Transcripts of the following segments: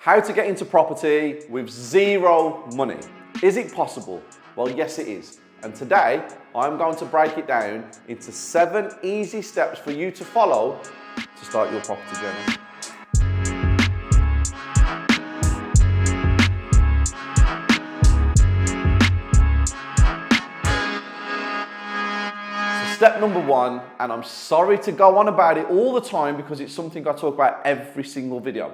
How to get into property with zero money. Is it possible? Well, yes it is. And today, I'm going to break it down into 7 easy steps for you to follow to start your property journey. Step number 1, and I'm sorry to go on about it all the time because it's something I talk about every single video.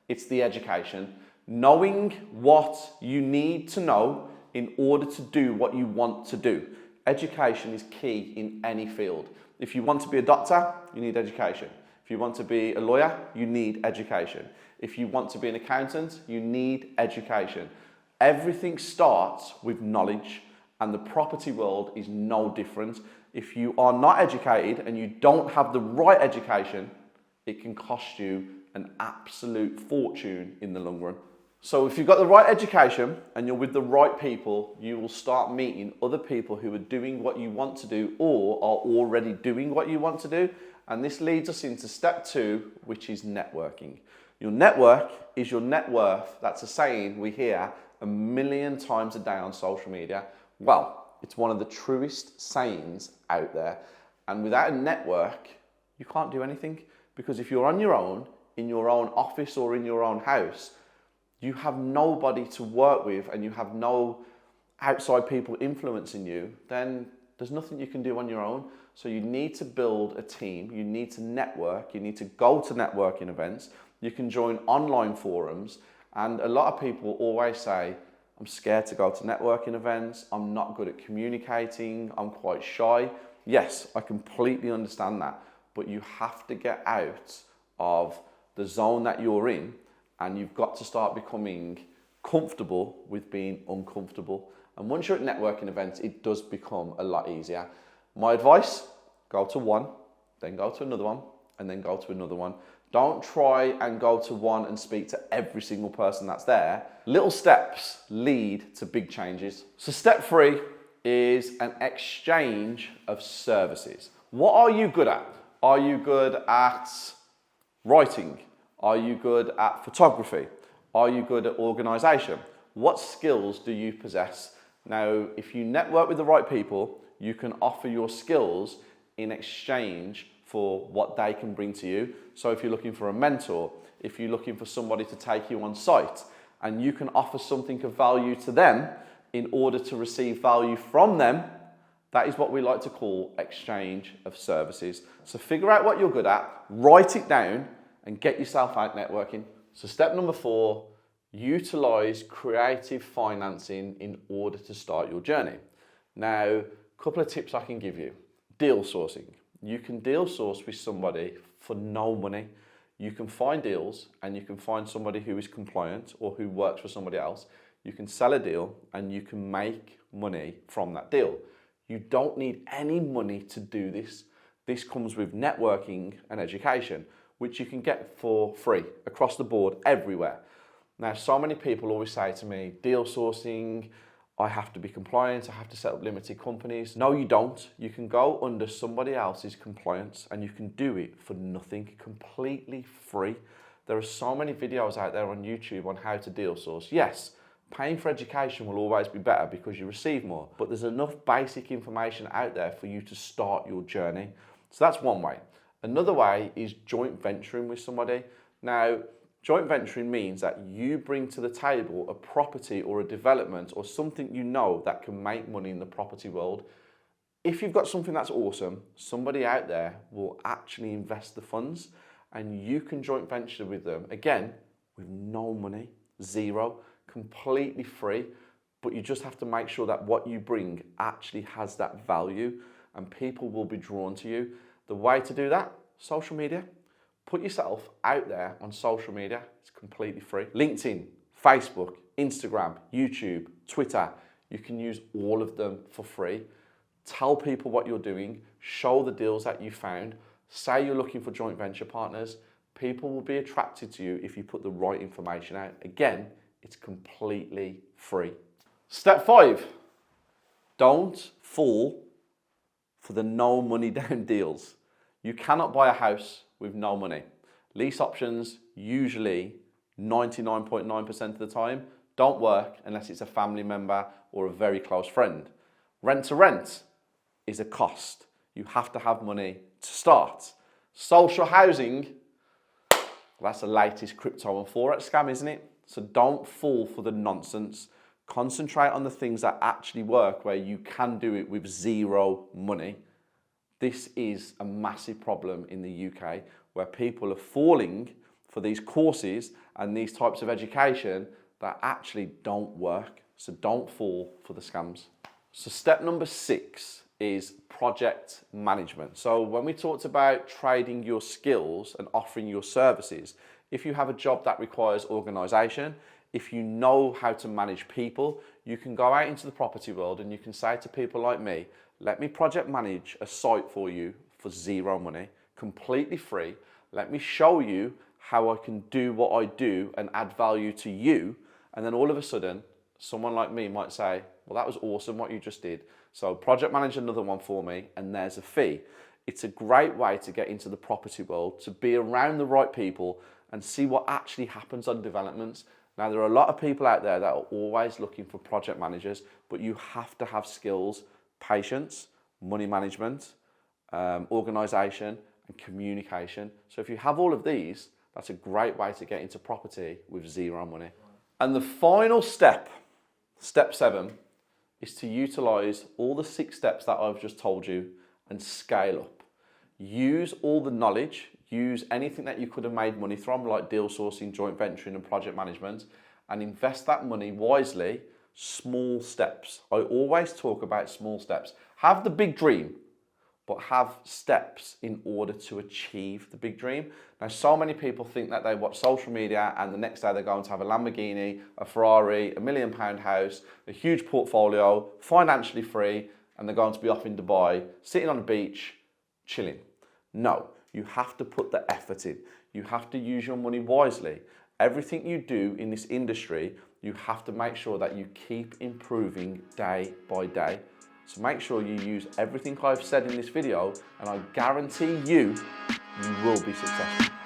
It's the education. Knowing what you need to know in order to do what you want to do. Education is key in any field. If you want to be a doctor, you need education. If you want to be a lawyer, you need education. If you want to be an accountant, you need education. Everything starts with knowledge, and the property world is no different. If you are not educated and you don't have the right education, it can cost you an absolute fortune in the long run. So if you've got the right education and you're with the right people, you will start meeting other people who are doing what you want to do or are already doing what you want to do. And this leads us into step 2, which is networking. Your network is your net worth. That's a saying we hear a million times a day on social media. Well, it's one of the truest sayings out there. And without a network, you can't do anything. Because if you're on your own, in your own office or in your own house, you have nobody to work with and you have no outside people influencing you, then there's nothing you can do on your own. So you need to build a team, you need to network, you need to go to networking events, you can join online forums. And a lot of people always say, I'm scared to go to networking events, I'm not good at communicating, I'm quite shy. Yes, I completely understand that, but you have to get out of the zone that you're in and you've got to start becoming comfortable with being uncomfortable. And once you're at networking events, it does become a lot easier. My advice, go to one, then go to another one, and then go to another one. Don't try and go to one and speak to every single person that's there. Little steps lead to big changes. So step 3 is an exchange of services. What are you good at? Are you good at writing? Are you good at photography? Are you good at organisation? What skills do you possess? Now, if you network with the right people, you can offer your skills in exchange for what they can bring to you. So if you're looking for a mentor, if you're looking for somebody to take you on site, and you can offer something of value to them in order to receive value from them, that is what we like to call exchange of services. So figure out what you're good at, write it down, and get yourself out networking. So step number 4, utilize creative financing in order to start your journey. Now, a couple of tips I can give you. Deal sourcing. You can deal source with somebody for no money. You can find deals and you can find somebody who is compliant or who works for somebody else. You can sell a deal and you can make money from that deal. You don't need any money to do this. This comes with networking and education, which you can get for free across the board everywhere. Now, so many people always say to me, deal sourcing, I have to be compliant, I have to set up limited companies. No, you don't. You can go under somebody else's compliance and you can do it for nothing, completely free. There are so many videos out there on YouTube on how to deal source. Yes, paying for education will always be better because you receive more, but there's enough basic information out there for you to start your journey. So that's one way. Another way is joint venturing with somebody. Now, joint venturing means that you bring to the table a property or a development or something you know that can make money in the property world. If you've got something that's awesome, somebody out there will actually invest the funds and you can joint venture with them, again, with no money, zero, completely free, but you just have to make sure that what you bring actually has that value and people will be drawn to you. The way to do that, social media. Put yourself out there on social media. It's completely free. LinkedIn, Facebook, Instagram, YouTube, Twitter. You can use all of them for free. Tell people what you're doing. Show the deals that you found. Say you're looking for joint venture partners. People will be attracted to you if you put the right information out. Again, it's completely free. Step 5, don't fall for the no money down deals. You cannot buy a house with no money. Lease options usually 99.9% of the time, don't work unless it's a family member or a very close friend. Rent to rent is a cost. You have to have money to start. Social housing, that's the latest crypto and forex scam, isn't it? So don't fall for the nonsense. Concentrate on the things that actually work, where you can do it with zero money. This is a massive problem in the UK, where people are falling for these courses and these types of education that actually don't work. So don't fall for the scams. So step number 6 is project management. So when we talked about trading your skills and offering your services, if you have a job that requires organization, if you know how to manage people, you can go out into the property world and you can say to people like me, let me project manage a site for you for zero money, completely free. Let me show you how I can do what I do and add value to you. And then all of a sudden, someone like me might say, well, that was awesome what you just did. So project manage another one for me, and there's a fee. It's a great way to get into the property world, to be around the right people and see what actually happens on developments. Now, there are a lot of people out there that are always looking for project managers, but you have to have skills, patience, money management, organisation, and communication. So if you have all of these, that's a great way to get into property with zero money. And the final step, step 7, is to utilise all the 6 steps that I've just told you and scale up. Use all the knowledge, use anything that you could have made money from, like deal sourcing, joint venturing and project management, and invest that money wisely. Small steps. I always talk about small steps. Have the big dream, but have steps in order to achieve the big dream. Now, so many people think that they watch social media and the next day they're going to have a Lamborghini, a Ferrari, £1 million house, a huge portfolio, financially free, and they're going to be off in Dubai, sitting on a beach, chilling. No, you have to put the effort in. You have to use your money wisely. Everything you do in this industry, you have to make sure that you keep improving day by day. So make sure you use everything I've said in this video, and I guarantee you will be successful.